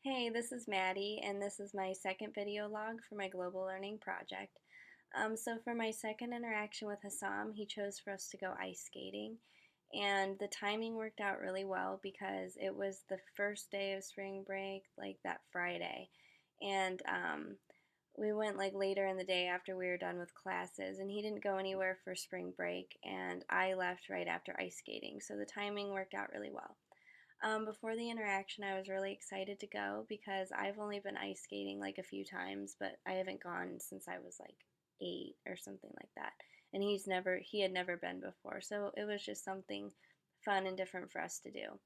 Hey, this is Maddie, and this is my second video log for my global learning project. So for my second interaction with Hassam, he chose for us to go ice skating, and the timing worked out really well because it was the first day of spring break, like that Friday, and we went like later in the day after we were done with classes, and he didn't go anywhere for spring break, and I left right after ice skating, so the timing worked out really well. Before the interaction, I was really excited to go because I've only been ice skating like a few times, but I haven't gone since I was like 8 or something like that. And he had never been before. So it was just something fun and different for us to do.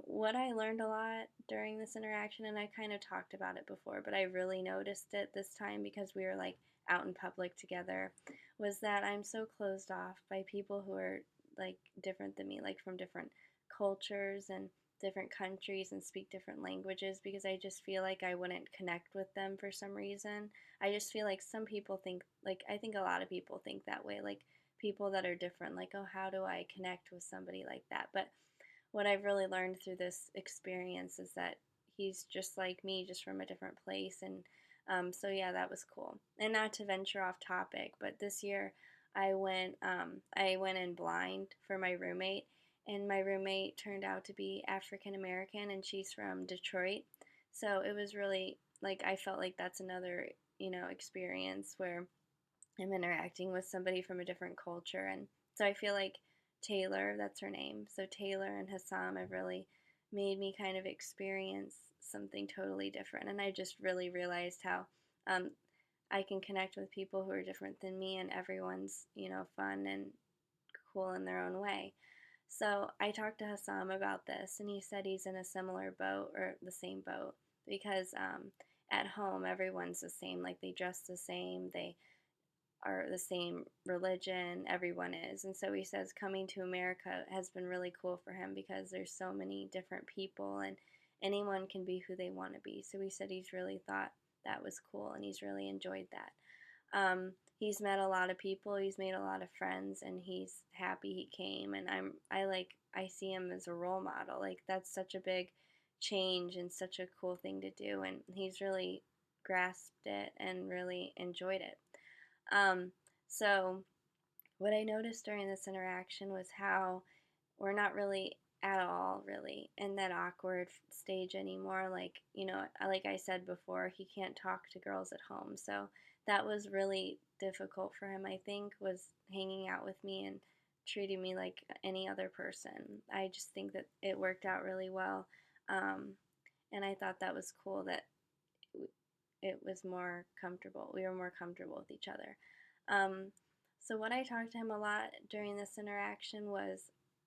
What I learned a lot during this interaction, and I kind of talked about it before, but I really noticed it this time because we were like out in public together, was that I'm so closed off by people who are like different than me, like from different cultures and different countries and speak different languages because I just feel like I wouldn't connect with them for some reason. I just feel like some people think, like, I think a lot of people think that way, like people that are different, like, oh, how do I connect with somebody like that? But what I've really learned through this experience is that he's just like me, just from a different place. And so, yeah, that was cool. And not to venture off topic, but this year I went in blind for my roommate, and my roommate turned out to be African American, and she's from Detroit. So it was really like I felt like that's another experience where I'm interacting with somebody from a different culture. And so I feel like Taylor, that's her name. So Taylor and Hassam have really made me kind of experience something totally different. And I just really realized how um, I can connect with people who are different than me, and everyone's, fun and cool in their own way. So I talked to Hassam about this, and he said he's in a similar boat or the same boat because at home everyone's the same. Like they dress the same, they are the same religion, everyone is. And so he says coming to America has been really cool for him because there's so many different people and anyone can be who they want to be. So he said he's really thought that was cool and he's really enjoyed that. He's met a lot of people, he's made a lot of friends, and he's happy he came. And I see him as a role model. Like that's such a big change and such a cool thing to do, and he's really grasped it and really enjoyed it. Um, so, what I noticed during this interaction was how we're not really at all really in that awkward stage anymore. Like, like I said before, he can't talk to girls at home. So, that was really difficult for him, I think, was hanging out with me and treating me like any other person. I just think that it worked out really well. Um, and I thought that was cool that it was more comfortable. We were more comfortable with each other. Um, so, what I talked to him a lot during this interaction was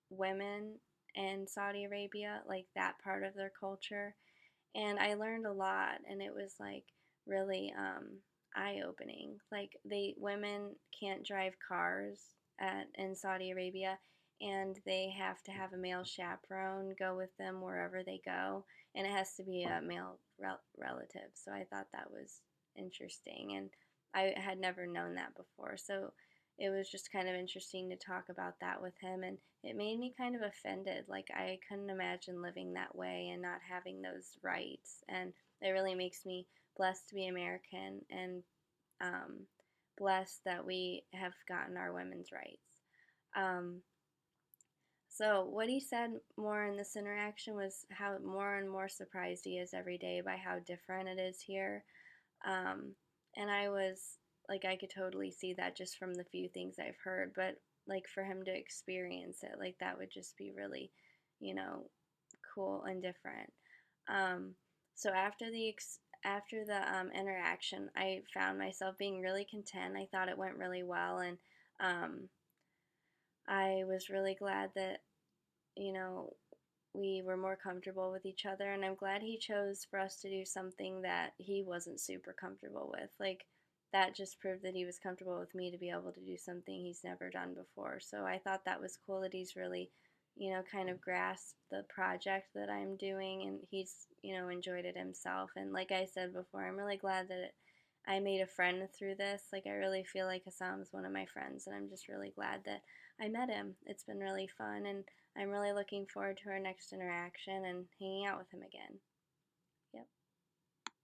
women in Saudi Arabia, like that part of their culture. And I learned a lot, and it was like really eye opening. Like, women can't drive cars in Saudi Arabia, and they have to have a male chaperone go with them wherever they go, and it has to be a male relative. So I thought that was interesting, and I had never known that before. So it was just kind of interesting to talk about that with him, and it made me kind of offended. Like I couldn't imagine living that way and not having those rights, and it really makes me blessed to be American and um, blessed that we have gotten our women's rights. Um, so, what he said more in this interaction was how more and more surprised he is every day by how different it is here. Um, and I was like, I could totally see that just from the few things I've heard, but like for him to experience it, like that would just be really, you know, cool and different. Um, so after the interaction, I found myself being really content. I thought it went really well, and um, I was really glad that you know, we were more comfortable with each other. And I'm glad he chose for us to do something that he wasn't super comfortable with. Like, that just proved that he was comfortable with me to be able to do something he's never done before. So I thought that was cool that he's really, kind of grasped the project that I'm doing and he's, enjoyed it himself. And like I said before, I'm really glad that I made a friend through this. Like, I really feel like Hassam's one of my friends, and I'm just really glad that I met him. It's been really fun, and I'm really looking forward to our next interaction and hanging out with him again.